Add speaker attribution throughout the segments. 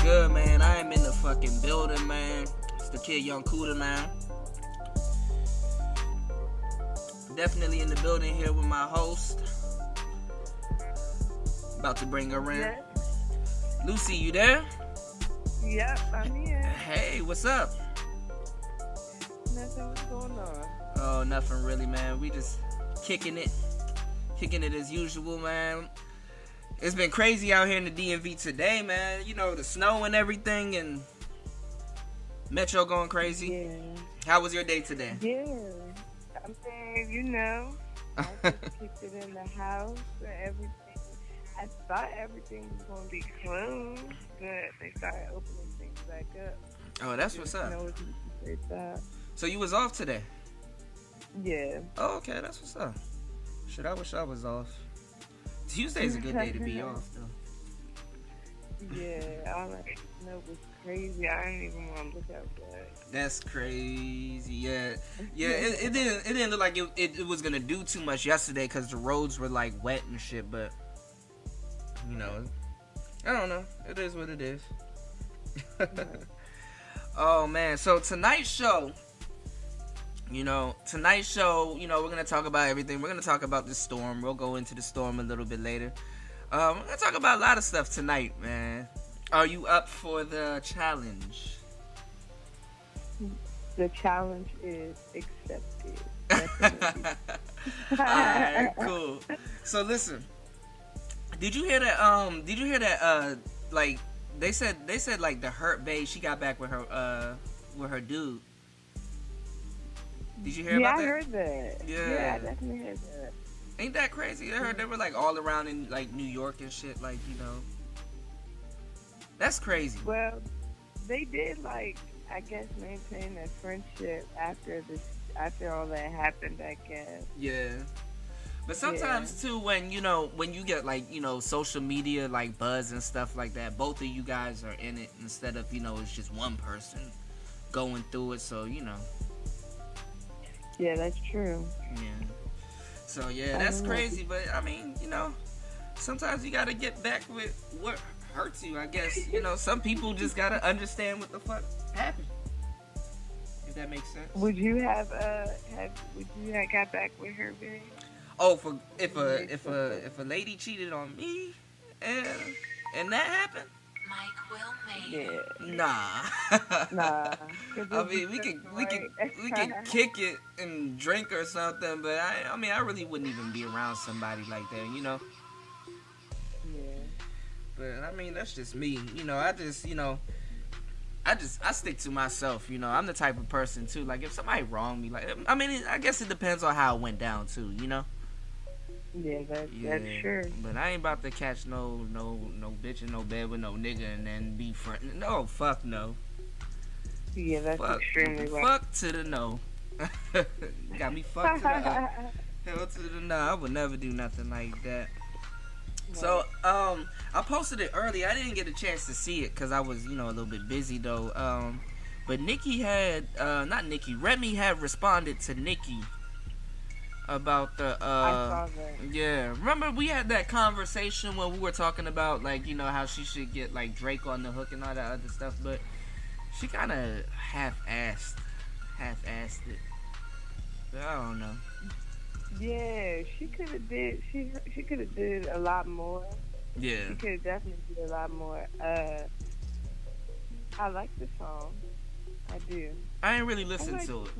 Speaker 1: good, man? I am in the fucking building, man. It's the kid Young Cuda, man. Definitely in the building here with my host. About to bring her in.
Speaker 2: Yeah.
Speaker 1: Lucy, you there?
Speaker 2: Yep, I'm here.
Speaker 1: Hey, what's up?
Speaker 2: Nothing, what's going on?
Speaker 1: Oh, nothing really, man. We just kicking it as usual, man. It's been crazy out here in the DMV today, man. You know, the snow and everything, and Metro going crazy.
Speaker 2: Yeah.
Speaker 1: How was your day today?
Speaker 2: Yeah. I mean, you know, I just kicked it in the house and everything. I thought everything was going to be closed, but they started opening things back up.
Speaker 1: Oh, that's what's up.
Speaker 2: Up.
Speaker 1: So you was off today?
Speaker 2: Yeah.
Speaker 1: Oh, okay, that's what's up. Shit, I wish I was off. Tuesday's a good day to be off, though.
Speaker 2: Yeah, all that snow was crazy. I didn't even want to look outside.
Speaker 1: That's crazy. Yeah. It didn't look like it was gonna do too much yesterday because the roads were like wet and shit. But you know, I don't know. It is what it is. Oh man. So tonight's show. We're gonna talk about everything. We're gonna talk about the storm. We'll go into the storm a little bit later. We're gonna talk about a lot of stuff tonight, man. Are you up for the challenge?
Speaker 2: The challenge is accepted.
Speaker 1: Alright, cool. So listen, did you hear that? Like they said like the Hurt Bae, she got back with her dude. Did you hear about that?
Speaker 2: Yeah, I heard that.
Speaker 1: Yeah,
Speaker 2: I definitely heard that.
Speaker 1: Ain't that crazy? I heard they were like all around in like New York and shit. Like, you know, that's crazy.
Speaker 2: Well, they did like, I guess, maintain their friendship after all that happened, I guess.
Speaker 1: Yeah. But sometimes too, when you get like, social media like buzz and stuff like that, both of you guys are in it instead of, it's just one person going through it. So,
Speaker 2: Yeah, that's true.
Speaker 1: Yeah. So yeah, that's crazy. But I mean, sometimes you gotta get back with what hurts you. I guess some people just gotta understand what the fuck happened. If that makes sense.
Speaker 2: Would you have got back with her, babe?
Speaker 1: Oh, if a lady cheated on me and that happened.
Speaker 2: Yeah.
Speaker 1: Nah. I mean, we could kick it and drink or something, but I really wouldn't even be around somebody like that,
Speaker 2: Yeah.
Speaker 1: But I mean, that's just me, I stick to myself, I'm the type of person too. Like if somebody wronged me, like I guess it depends on how it went down too,
Speaker 2: Yeah, that's true.
Speaker 1: But I ain't about to catch no bitch in no bed with no nigga and then be friends. No, fuck no.
Speaker 2: Yeah, that's extremely right.
Speaker 1: Fuck to the no. Got me fucked to the hell to the no. I would never do nothing like that. Right. So, I posted it early. I didn't get a chance to see it because I was, a little bit busy though. But Remy had responded to Nikki about the
Speaker 2: I saw that.
Speaker 1: Yeah, remember we had that conversation when we were talking about like how she should get like Draco on the hook and all that other stuff, but she kind of half-assed it. But I don't know.
Speaker 2: Yeah, she could have did a lot more.
Speaker 1: Yeah,
Speaker 2: she could have definitely did a lot more. I like the song. I do.
Speaker 1: I ain't really listened to it.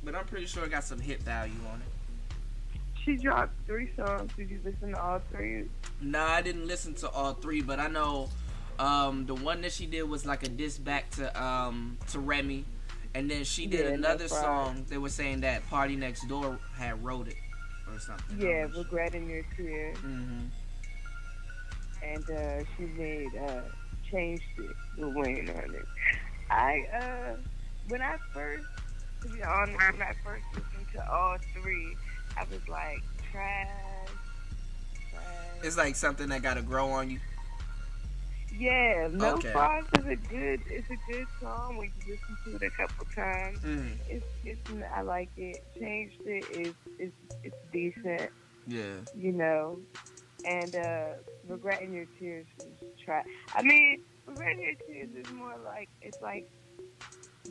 Speaker 1: But I'm pretty sure it got some hit value on it.
Speaker 2: She dropped 3 songs. Did you listen to all 3?
Speaker 1: Nah, I didn't listen to all 3, but I know the one that she did was like a diss back to Remy, and then she did another song. They were saying that Party Next Door had wrote it or something.
Speaker 2: Yeah, Regretting Your Tears.
Speaker 1: Mm-hmm.
Speaker 2: And she made Changed It with Wayne on it. When I first listened to all 3, I was like, trash.
Speaker 1: It's like something that gotta grow on you.
Speaker 2: Yeah, No Frost is a good song when you listen to it a couple times. Mm. I like it. Changed It it's decent.
Speaker 1: Yeah.
Speaker 2: And Regretting Your Tears is trash. I mean, Red Hair Tears is more like, it's like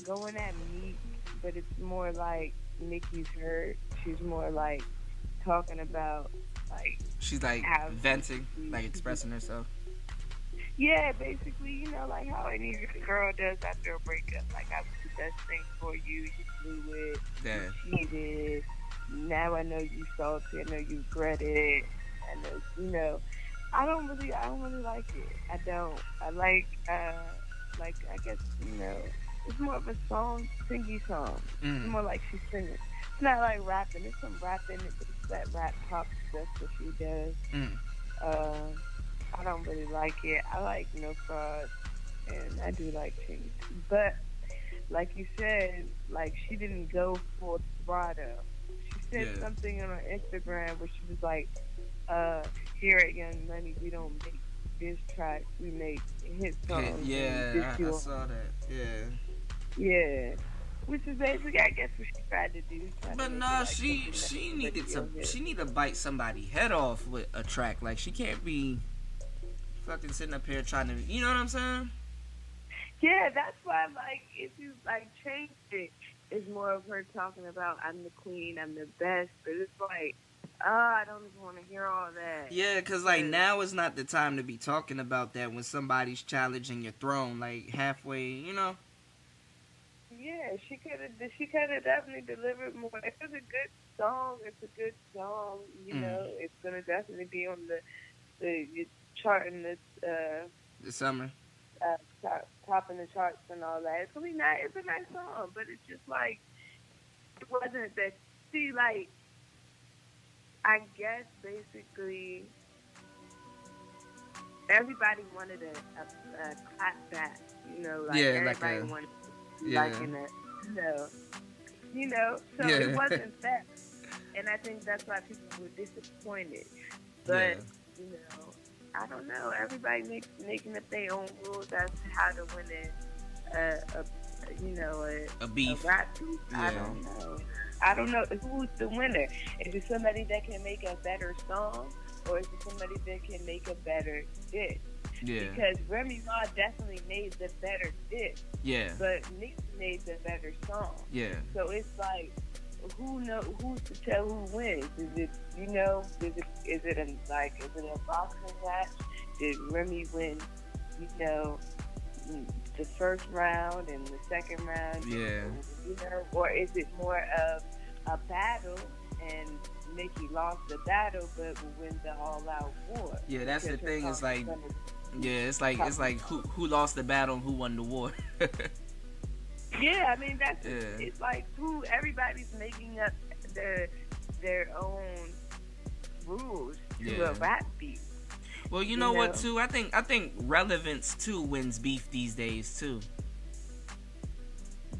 Speaker 2: going at me, but it's more like Nikki's hurt. She's more like talking about like
Speaker 1: She's like
Speaker 2: how
Speaker 1: venting, like expressing herself.
Speaker 2: yeah, basically, like how any girl does after a breakup. Like, I was the best thing for you. You blew it.
Speaker 1: Yeah.
Speaker 2: You cheated. Now I know you salty. I know you regret it. I know. I don't really like it. I don't. I I guess, it's more of a singy song. It's more like she's singing. It's not like rapping. There's some rapping. It's that rap pop stuff that she does. I don't really like it. I like No Fraud, and I do like Chase. But, like you said, like, she didn't go for Draco. She said something on her Instagram where she was like, here at Young Money, we don't make diss tracks, we make hit songs.
Speaker 1: Yeah, I saw that. Yeah.
Speaker 2: Yeah. Which is basically, I guess, what she tried to do.
Speaker 1: But nah, she needed to bite somebody's head off with a track. Like, she can't be fucking sitting up here trying to, you know what I'm saying?
Speaker 2: Yeah, that's why, like, if you, like, changed it, it's more of her talking about, I'm the queen, I'm the best, but it's like, I don't even want to hear all that.
Speaker 1: Yeah, because, like, now is not the time to be talking about that when somebody's challenging your throne, like, halfway, you know?
Speaker 2: Yeah, she could have definitely delivered more. If it's a good song, you know, it's going to definitely be on the chart in this
Speaker 1: summer,
Speaker 2: top in the charts and all that. It's really nice. It's a nice song, but it's just like it wasn't that. See, like, I guess basically everybody wanted a clap back. You know, like everybody wanted like in a So it wasn't that, and I think that's why people were disappointed. But I don't know. Everybody making up their own rules as to how to win a
Speaker 1: beef.
Speaker 2: A rap beef.
Speaker 1: Yeah.
Speaker 2: I don't know who's the winner. Is it somebody that can make a better song, or is it somebody that can make a better diss?
Speaker 1: Yeah.
Speaker 2: Because Remy Ma definitely made the better diss.
Speaker 1: Yeah.
Speaker 2: But Nick made the better song.
Speaker 1: Yeah.
Speaker 2: So it's like, who's to tell who wins? Is it is it a boxing match? Did Remy win, the first round and the second round?
Speaker 1: Yeah.
Speaker 2: Or is it more of a battle and Nikki lost the battle but will win the all-out war?
Speaker 1: Yeah, that's the thing. It's like, it's like who lost the battle and who won the war.
Speaker 2: Yeah, I mean it's like everybody's making up their own rules to a rap beef.
Speaker 1: Well, you know what too? I think relevance too wins beef these days too.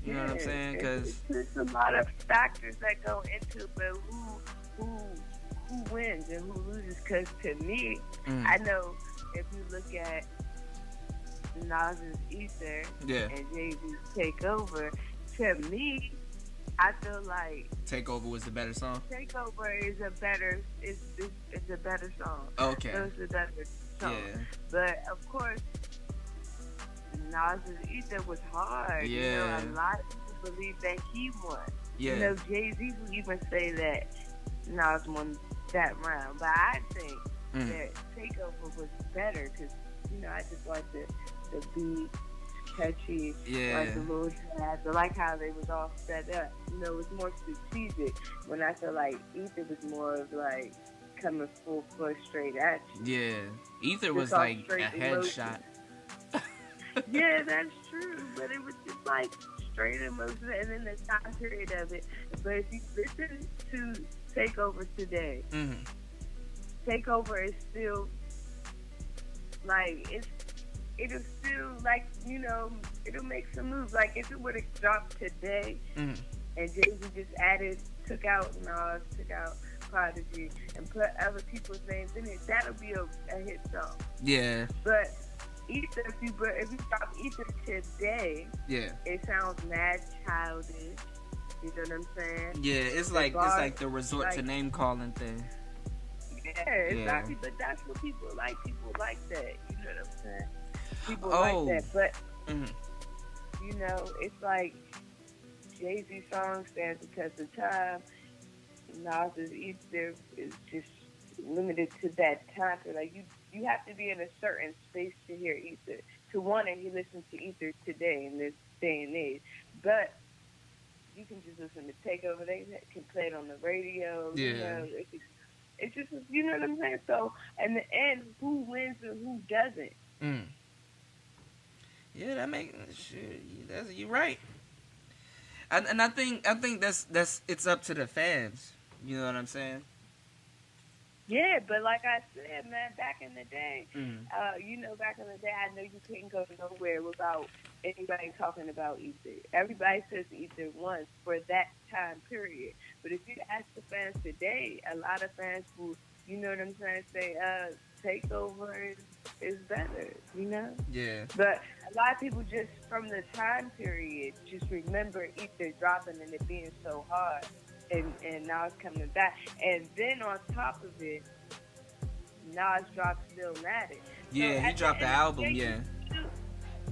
Speaker 1: You know what I'm saying? Because
Speaker 2: there's a lot of factors that go into, but who wins and who loses? Because to me, I know if you look at Nas's Ether and Jay-Z's Takeover, to me, I feel like
Speaker 1: Takeover was the better song.
Speaker 2: Takeover is a better song.
Speaker 1: Okay.
Speaker 2: It's a better song.
Speaker 1: Yeah.
Speaker 2: But of course, Nas's Ether was hard.
Speaker 1: Yeah.
Speaker 2: A lot of people believe that he won.
Speaker 1: Yeah.
Speaker 2: Jay-Z will even say that Nas won that round. But I think that Takeover was better because, I just like the beat, catchy, like the little jazz. I like how they was all set up. It was more strategic. When I feel like Ether was more of like coming full force straight at you.
Speaker 1: Yeah, Ether was like a headshot.
Speaker 2: Yeah, that's true. But it was just like straight emotion, and then the time period of it. But if you listen to Takeover today, Takeover is still like it'll still like it'll make some moves. Like if it would have dropped today, and Jay-Z just took out Nas, took out Prodigy, and put other people's names in it, that'll be a hit song.
Speaker 1: Yeah.
Speaker 2: But Ether, if you drop Ether today, it sounds mad childish. You know what I'm saying?
Speaker 1: Yeah, it's like the resort to name calling thing.
Speaker 2: Yeah, exactly. But that's what people like. People like that. You know what I'm saying? people like
Speaker 1: Oh.
Speaker 2: that. But
Speaker 1: Mhm.
Speaker 2: you know, it's like Jay-Z songs stand the test of time. Nas's ether is just limited to that time. So like you have to be in a certain space to hear ether. To one, and he listens to ether today in this day and age. But you can just listen to Takeover. They can play it on the radio.
Speaker 1: Yeah.
Speaker 2: You know, it's just, you know what I'm saying? So, in the end, who wins and who doesn't?
Speaker 1: Mm. Yeah, that makes shit. You're right. And I think that's it's up to the fans. You know what I'm saying?
Speaker 2: Yeah, but like I said, man, back in the day,
Speaker 1: Mm.
Speaker 2: you know, back in the day, I know you couldn't go nowhere without anybody talking about ether. Everybody says ether once for that time period. But if you ask the fans today, a lot of fans will, you know what I'm saying, say, Takeover is better, you know?
Speaker 1: Yeah.
Speaker 2: But a lot of people just, from the time period, just remember ether dropping and it being so hard. And now it's coming back. And then on top of it, Nas dropped Stillmatic.
Speaker 1: Yeah,
Speaker 2: So
Speaker 1: he dropped the album, yeah.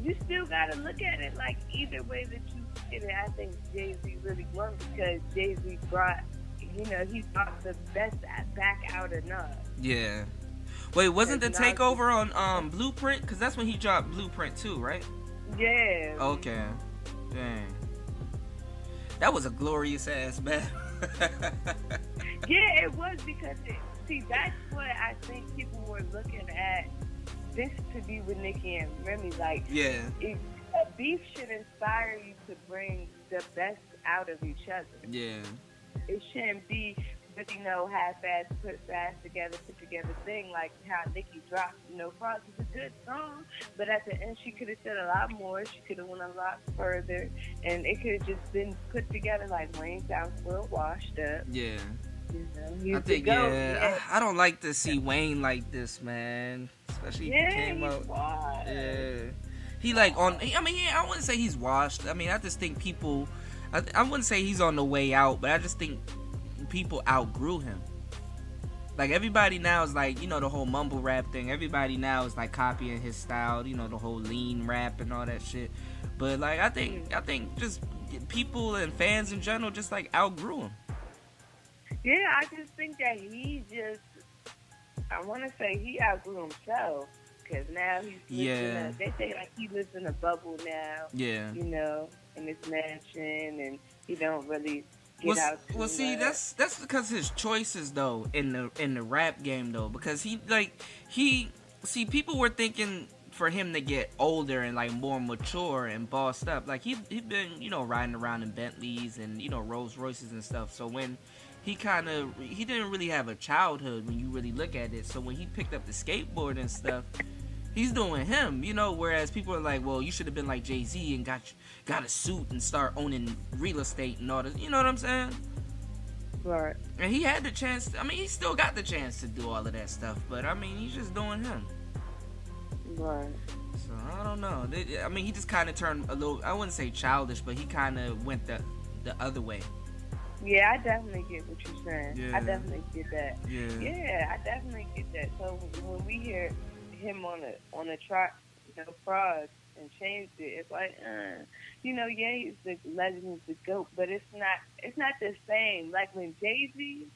Speaker 2: You still gotta look at it like either way that you get it. I think Jay-Z really won because Jay-Z brought, you know, he brought the best back out of Nas.
Speaker 1: Yeah. Wait, wasn't the Takeover on Blueprint? Because that's when he dropped Blueprint too, right?
Speaker 2: Yeah.
Speaker 1: Okay. Dang. That was a glorious ass battle.
Speaker 2: Yeah, it was because that's what I think people were looking at this to be with Nicki and Remy. Like,
Speaker 1: yeah,
Speaker 2: a beef should inspire you to bring the best out of each other.
Speaker 1: Yeah.
Speaker 2: It shouldn't be, you know, half-ass, put together thing like how Nicki dropped. You know, Frost is a good song, but at the end she could have said a lot more. She could have went a lot further, and it could have just been put together like Wayne sounds a little washed up.
Speaker 1: Yeah.
Speaker 2: You know,
Speaker 1: I think, I don't like to see Wayne like this, man. Especially if he came out.
Speaker 2: Washed.
Speaker 1: Yeah. He like on, I mean, I wouldn't say he's washed. I mean, I just think people, I wouldn't say he's on the way out, but I just think people outgrew him. Like, everybody now is like, you know, the whole mumble rap thing. Everybody now is like copying his style, you know, the whole lean rap and all that shit. But like, I think just people and fans in general just like outgrew him.
Speaker 2: Yeah, I just think that I want to say he outgrew himself. Because now he's they say like he lives in a bubble now.
Speaker 1: Yeah.
Speaker 2: You know, in his mansion, and he don't really get out too much.
Speaker 1: See, that's because his choices though in the rap game though, because people were thinking for him to get older and like more mature and bossed up. Like he'd been, you know, riding around in Bentleys and, you know, Rolls Royces and stuff. So when he didn't really have a childhood when you really look at it. So when he picked up the skateboard and stuff, he's doing him, you know, whereas people are like, well, you should have been like Jay-Z and got a suit and start owning real estate and all this. You know what I'm saying?
Speaker 2: Right.
Speaker 1: And he had the chance. I mean, he still got the chance to do all of that stuff, but I mean, he's just doing him.
Speaker 2: Right.
Speaker 1: So I don't know. I mean, he just kind of turned a little, I wouldn't say childish, but he kind of went the other way.
Speaker 2: Yeah, I definitely get what you're saying.
Speaker 1: Yeah.
Speaker 2: I definitely get that.
Speaker 1: Yeah.
Speaker 2: Yeah, I definitely get that. So when we hear him on a track, you know, Frost and changed it, it's like, you know, yeah, he's the legend, he's the GOAT, but it's not the same. Like when Jay-Z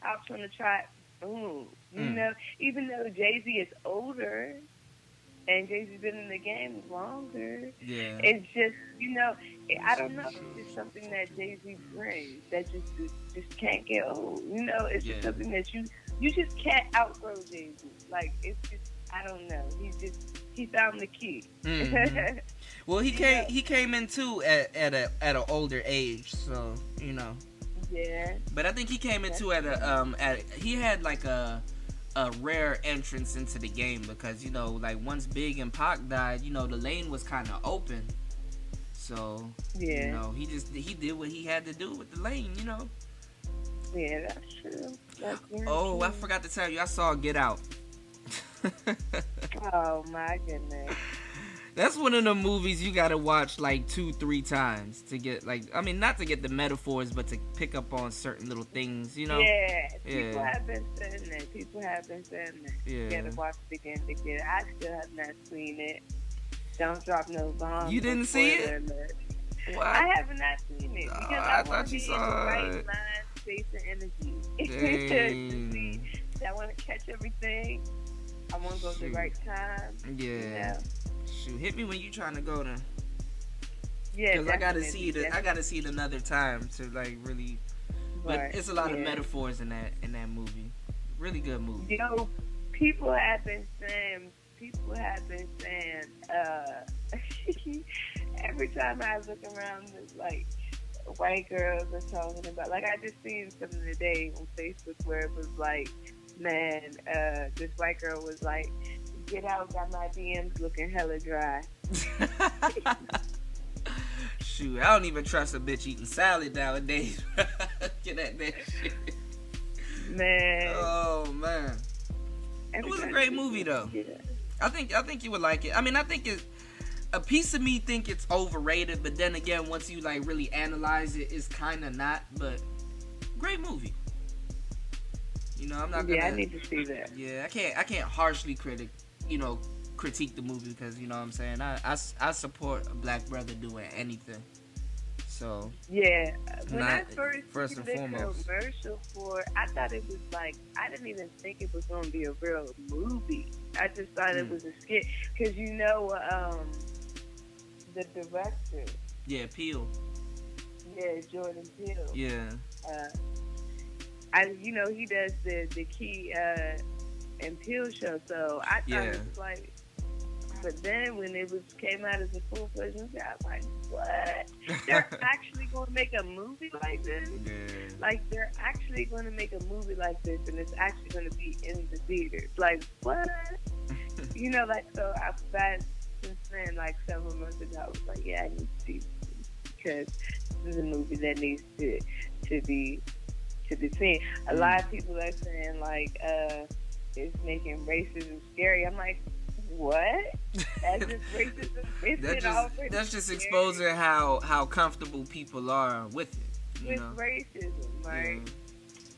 Speaker 2: hops on the track, you know, even though Jay-Z is older and Jay-Z's been in the game longer,
Speaker 1: yeah,
Speaker 2: it's just, you know, I don't know, it's just something that Jay-Z brings that just can't get old. You know, it's just something that you just can't outgrow Jay-Z. Like, it's just, I don't know. He found the key.
Speaker 1: Mm-hmm. Well, he came in too at an older age, so, you know.
Speaker 2: Yeah.
Speaker 1: But I think he came into he had like a rare entrance into the game because, you know, like once Big and Pac died, you know, the lane was kind of open. So, you know, he did what he had to do with the lane, you know.
Speaker 2: Yeah, that's true. That's true.
Speaker 1: I forgot to tell you, I saw Get Out.
Speaker 2: Oh my goodness.
Speaker 1: That's one of the movies you gotta watch like 2-3 times to get, like, I mean, not to get the metaphors, but to pick up on certain little things, you know?
Speaker 2: Yeah, people have been saying that. Yeah. You gotta watch it again to get it. I still have not seen it. Don't drop no bombs.
Speaker 1: You didn't see it? What?
Speaker 2: I have not seen it because I want to be in the right
Speaker 1: it.
Speaker 2: mind, space, and energy.
Speaker 1: Dang.
Speaker 2: I want to catch everything. I want to go at the right time.
Speaker 1: Yeah.
Speaker 2: You know?
Speaker 1: Shoot, hit me when you trying to go then.
Speaker 2: Yeah,
Speaker 1: because I gotta see it. I gotta see it another time to like really. But it's a lot of metaphors in that movie. Really good movie.
Speaker 2: You know, people have been saying. Every time I look around, there's like white girls are talking about. Like I just seen something today on Facebook where it was like, man, this white girl was like, "Get out, got my DMs looking hella dry."
Speaker 1: Shoot, I don't even trust a bitch eating salad nowadays. Get at that shit.
Speaker 2: Man.
Speaker 1: Oh man. It was a great movie though. Yeah. I think you would like it. I mean, I think a piece of me think it's overrated, but then again, once you like really analyze it, it's kind of not. But great movie. You know, I'm not gonna.
Speaker 2: Yeah, I need to see that.
Speaker 1: Yeah, I can't harshly critique the movie because you know what I'm saying. I support a black brother doing anything. So
Speaker 2: yeah, when I first
Speaker 1: and
Speaker 2: seen the
Speaker 1: foremost.
Speaker 2: commercial for it, I thought it was like, I didn't even think it was going to be a real movie. I just thought it was a skit because you know the director.
Speaker 1: Yeah, Peele.
Speaker 2: Yeah, Jordan Peele.
Speaker 1: Yeah.
Speaker 2: He does the Key and Peele show, so I thought it was like. But then when it came out as a full-fledged movie, I was like, what? They're actually going to make a movie like this?
Speaker 1: Yeah.
Speaker 2: Like, they're actually going to make a movie like this, and it's actually going to be in the theaters. Like, what? You know, like, so since then, like, several months ago, I was like, yeah, I need to see this because this is a movie that needs to be seen. A lot of people are saying, like, it's making racism scary. I'm like, what? That's just racism.
Speaker 1: That's just exposing how comfortable people are with it.
Speaker 2: With racism, right?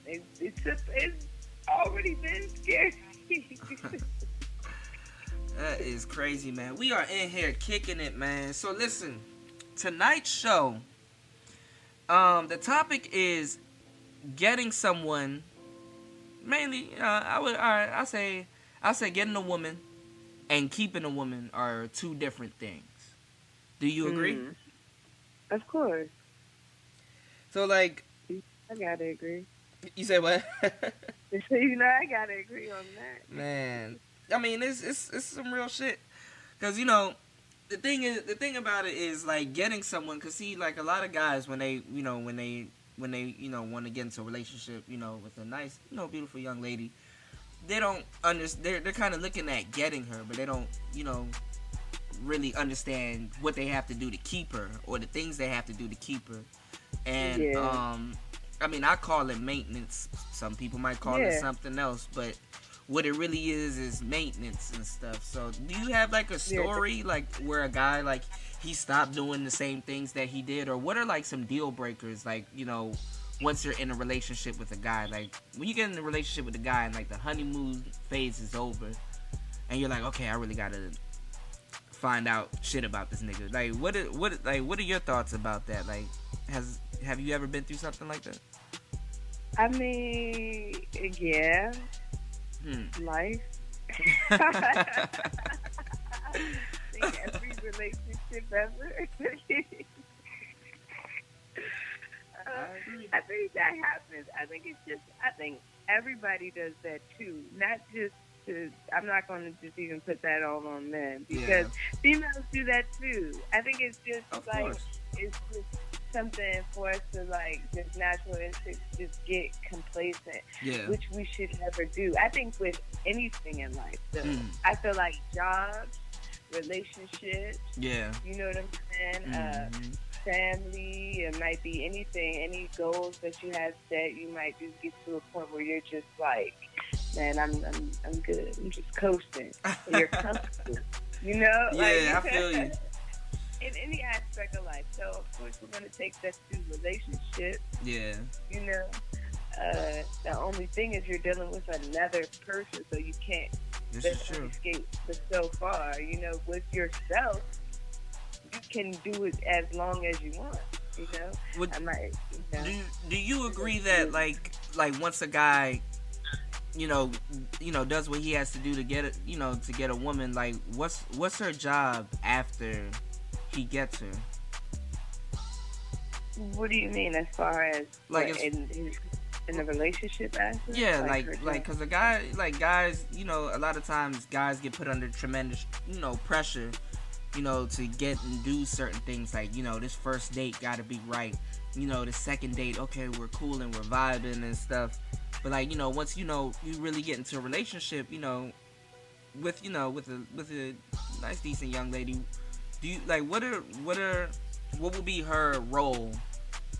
Speaker 2: Yeah. It's already been scary.
Speaker 1: That is crazy, man. We are in here kicking it, man. So listen, tonight's show, the topic is getting someone. Mainly, I say getting a woman and keeping a woman are two different things. Do you agree?
Speaker 2: Of course.
Speaker 1: So, like,
Speaker 2: I gotta agree.
Speaker 1: You say what?
Speaker 2: You know, I gotta agree on that.
Speaker 1: Man, I mean, it's some real shit. Cause you know, the thing about it is like getting someone. Cause see, like a lot of guys when they want to get into a relationship, with a nice, beautiful young lady. They don't understand. They're kind of looking at getting her, but they don't, really understand what they have to do to keep her or the things they have to do to keep her. And I mean, I call it maintenance. Some people might call it something else, but what it really is maintenance and stuff. So, do you have like a story like where a guy like he stopped doing the same things that he did, or what are like some deal breakers, like once you're in a relationship with a guy, like when you get in a relationship with a guy and like the honeymoon phase is over and you're like, okay, I really gotta find out shit about this nigga. Like what are your thoughts about that? Like have you ever been through something like that?
Speaker 2: I mean, yeah. Life. I think every relationship ever. I think that happens. I think everybody does that too. Not just I'm not going to just even put that all on men because females do that too. I think it's just it's just something for us to like just natural instinct just get complacent, which we should never do. I think with anything in life, though, I feel like jobs, relationships, you know what I'm saying? Family, it might be anything, any goals that you have set, you might just get to a point where you're just like, man, I'm good. I'm just coasting. And you're comfortable. You know?
Speaker 1: Yeah, I feel you.
Speaker 2: In any aspect of life. So, of course, we're going to take that to relationships.
Speaker 1: Yeah.
Speaker 2: You know? The only thing is you're dealing with another person, so you can't
Speaker 1: This
Speaker 2: There's
Speaker 1: is
Speaker 2: no
Speaker 1: true.
Speaker 2: escape but so far. You know, with yourself, you can do it as long as you want. You know,
Speaker 1: Would
Speaker 2: I might. You know,
Speaker 1: do you agree that like once a guy does what he has to do to get it, to get a woman, like what's her job after he gets her?
Speaker 2: what do you mean as far as
Speaker 1: Like
Speaker 2: what,
Speaker 1: it's
Speaker 2: in the relationship aspect?
Speaker 1: yeah,
Speaker 2: her
Speaker 1: like
Speaker 2: job?
Speaker 1: cuz a guy, like guys, a lot of times guys get put under tremendous, pressure, to get and do certain things, like, this first date got to be right. The second date, okay, we're cool and we're vibing and stuff. But like, once you really get into a relationship, with a nice decent young lady, do you like what would be her role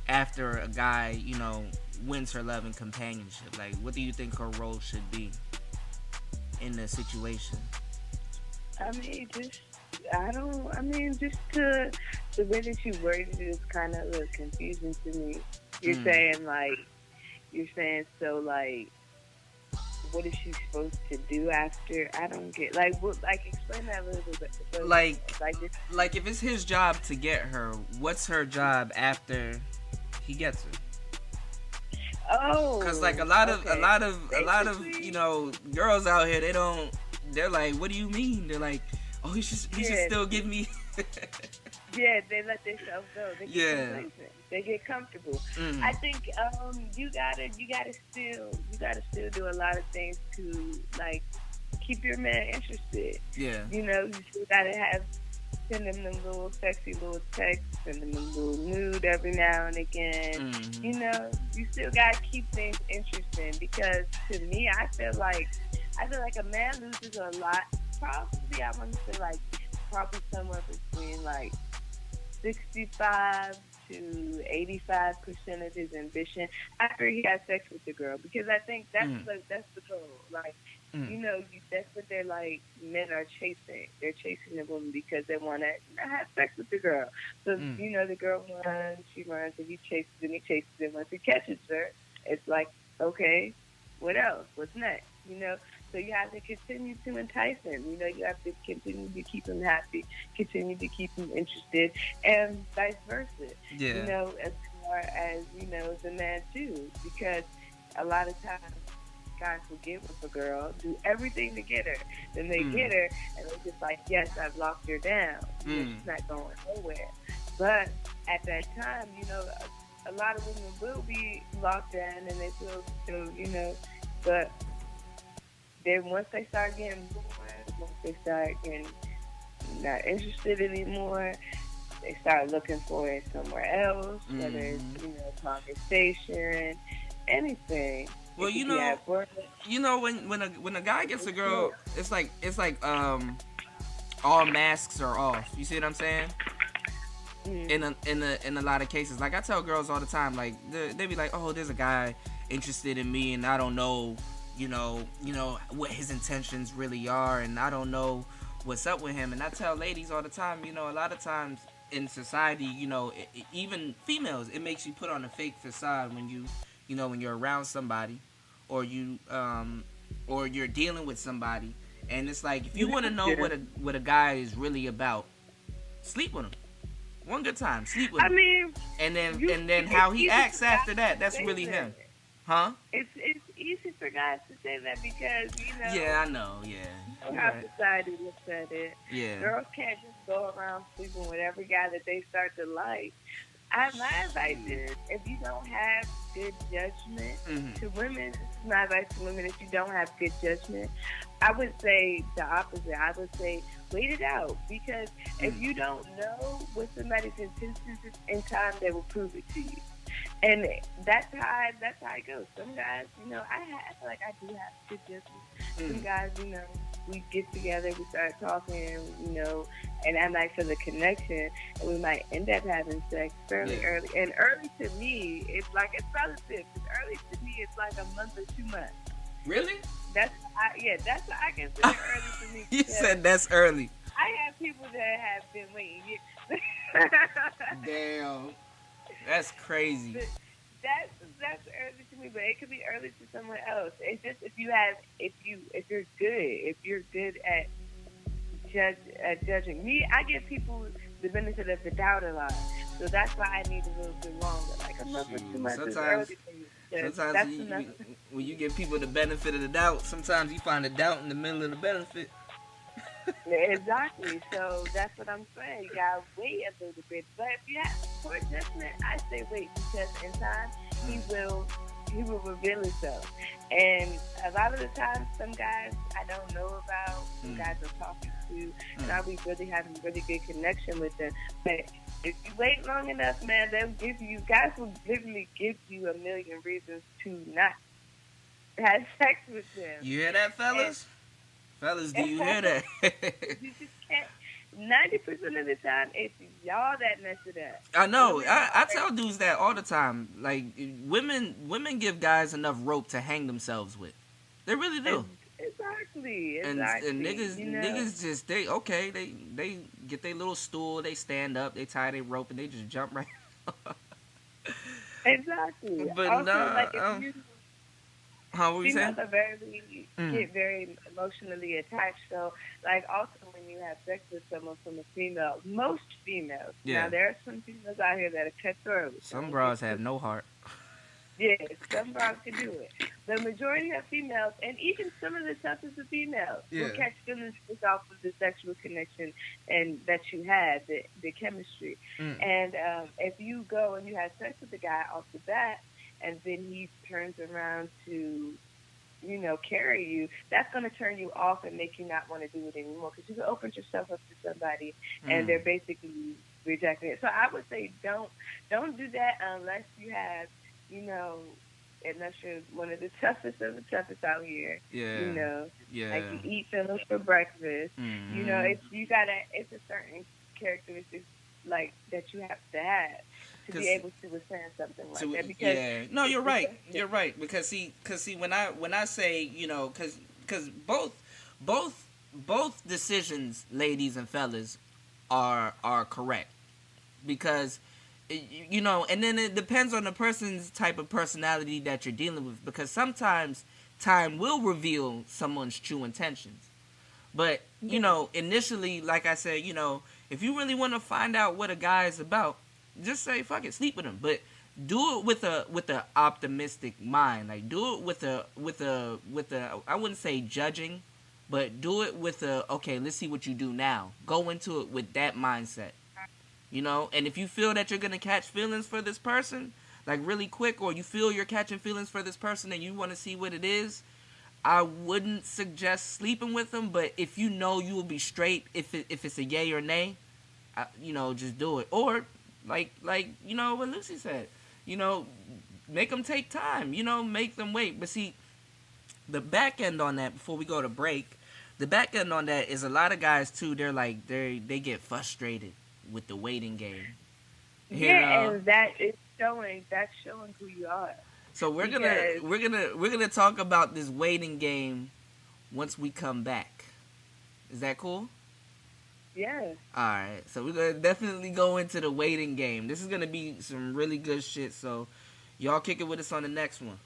Speaker 1: after a guy, wins her love and companionship? Like, what do you think her role should be in the situation?
Speaker 2: I mean, just I don't. I mean, just to the way that you worded it is kind of a little confusing to me. You're saying like, you're saying so like, what is she supposed to do after? I don't get like what. Like, explain that a little bit. This,
Speaker 1: Like if it's his job to get her, what's her job after he gets her?
Speaker 2: oh,
Speaker 1: Cause like a lot of
Speaker 2: Basically,
Speaker 1: girls out here, they're like, what do you mean? They're like, oh, he should still give me.
Speaker 2: yeah, they let themselves go. They get complacent. They get comfortable. I think you gotta still do a lot of things to like keep your man interested.
Speaker 1: Yeah.
Speaker 2: You still gotta send them little sexy little texts, send them a little nude every now and again. You still gotta keep things interesting, because to me, I feel like a man loses a lot. Probably, I want to say like probably somewhere between like 65 to 85% of his ambition after he has sex with the girl, because I think that's the goal. Like, that's what they're like. Men are chasing. They're chasing the woman because they want to have sex with the girl. So the girl runs, she runs, and he chases, and once he catches her, it's like, okay, what else? What's next? So you have to continue to entice him. You have to continue to keep him happy, continue to keep him interested, and vice versa.
Speaker 1: Yeah.
Speaker 2: As far as, the man too, because a lot of times guys will get with a girl, do everything to get her, then they get her, and they're just like, yes, I've locked her down. She's not going nowhere. But at that time, a lot of women will be locked down, and they feel so, but then once they start getting bored, once they start getting not interested anymore, they start looking for it somewhere else, whether it's, conversation, anything.
Speaker 1: Well, when a guy gets a girl, it's like all masks are off. You see what I'm saying? In a lot of cases, like I tell girls all the time, like they be like, oh, there's a guy interested in me, and I don't know, what his intentions really are, and I don't know what's up with him. And I tell ladies all the time, a lot of times in society, even females, it makes you put on a fake facade when when you're around somebody, or or you're dealing with somebody, and it's like, if you want to know what a guy is really about, sleep with him. One good time, sleep with him.
Speaker 2: I mean,
Speaker 1: and then how he acts after that, that's really him. Huh?
Speaker 2: It's easy for guys to say that because,
Speaker 1: Yeah, I know, yeah.
Speaker 2: How society looks at it.
Speaker 1: Yeah.
Speaker 2: Girls can't just go around sleeping with every guy that they start to like. My advice is, if you don't have good judgment to women, this is my advice to women, if you don't have good judgment, I would say the opposite. I would say wait it out, because if you don't know what somebody's intentions is, in time they will prove it to you. And that's how it goes. Some guys, I feel like I do have good judgment. Some guys, we get together, we start talking, and I might feel the connection, and we might end up having sex fairly early. And early to me, it's relative. Early to me, it's like a month or 2 months.
Speaker 1: Really?
Speaker 2: That's what I consider early to me.
Speaker 1: You said that's early.
Speaker 2: I have people that have been waiting years.
Speaker 1: Damn. That's crazy.
Speaker 2: that's early to me, but it could be early to someone else. It's just if you're good at judging. Me, I give people the benefit of the doubt a lot, so that's why I need a little bit longer. Like a month or 2 months is early for me.
Speaker 1: Sometimes when you give people the benefit of the doubt, sometimes you find the doubt in the middle of the benefit.
Speaker 2: Exactly. So that's what I'm saying. You gotta wait a little bit. But if you have poor judgment, I say wait because in time he will reveal himself. And a lot of the times, some guys I don't know about, some guys I'm talking to, and I'll be really having really good connection with them. But if you wait long enough, man, guys will literally give you a million reasons to not have sex with them.
Speaker 1: You hear that, fellas? Fellas, do you hear that?
Speaker 2: You just can't. 90% of the time, it's y'all that mess it up.
Speaker 1: I know. I tell dudes that all the time. Like, women give guys enough rope to hang themselves with. They really do.
Speaker 2: Exactly.
Speaker 1: And niggas just, they get their little stool, they stand up, they tie their rope, and they just jump right
Speaker 2: Exactly.
Speaker 1: But
Speaker 2: also,
Speaker 1: nah,
Speaker 2: like, if you...
Speaker 1: How were you saying?
Speaker 2: Get very emotionally attached. So, like, also when you have sex with someone from a female, most females. Yeah. Now, there are some females out here that are cutthroat.
Speaker 1: Some bras have no heart.
Speaker 2: Yeah, some bras can do it. The majority of females, and even some of the toughest of females, will catch feelings just off of the sexual connection and that you had, the chemistry. And if you go and you have sex with the guy off the bat, and then he turns around to, carry you, that's going to turn you off and make you not want to do it anymore because you opened yourself up to somebody and they're basically rejecting it. So I would say don't do that unless you have, unless you're one of the toughest of the toughest out here.
Speaker 1: Yeah.
Speaker 2: Like you eat feelings for breakfast. It's a certain characteristics like that you have to have to be able to withstand something like that. Because
Speaker 1: no, you're right. You're right because when I say because both decisions, ladies and fellas, are correct because and then it depends on the person's type of personality that you're dealing with because sometimes time will reveal someone's true intentions. But initially, like I said, if you really want to find out what a guy is about, just say fuck it, sleep with him. But do it with a optimistic mind. Like do it with a I wouldn't say judging, but do it with okay, let's see what you do now. Go into it with that mindset. And if you feel that you're gonna catch feelings for this person, like really quick, or you feel you're catching feelings for this person and you want to see what it is, I wouldn't suggest sleeping with them, but if you will be straight, if it's a yay or nay, just do it. Or like what Lucy said, make them take time, make them wait. But see, the back end on that, before we go to break, the back end on that is a lot of guys too. They're like they get frustrated with the waiting game.
Speaker 2: And that's showing who you are.
Speaker 1: So we're gonna talk about this waiting game once we come back. Is that cool?
Speaker 2: Yeah.
Speaker 1: Alright, so we're gonna definitely go into the waiting game. This is gonna be some really good shit, so y'all kick it with us on the next one.